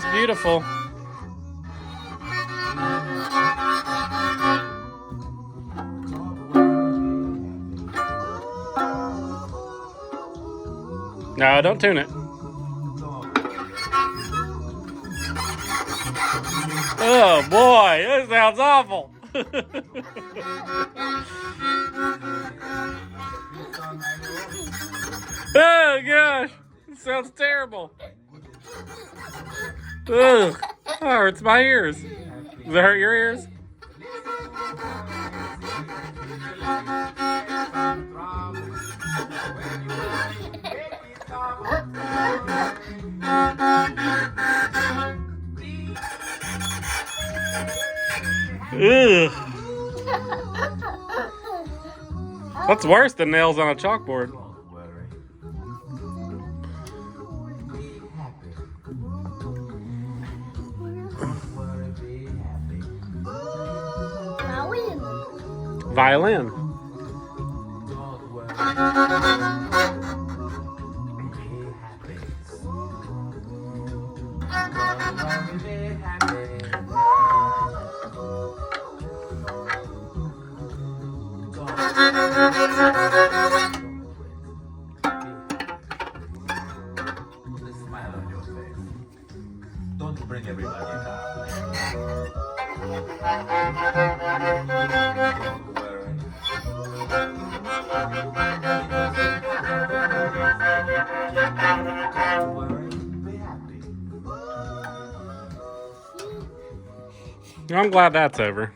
sounds beautiful. No, don't tune it. Oh boy, this sounds awful. Oh gosh, it sounds terrible. Ugh, that hurts my ears. Does it hurt your ears? Ugh. That's worse than nails on a chalkboard. Violin. Smile on your face. Don't bring everybody down. Don't worry. Don't worry. Be happy. I'm glad that's over.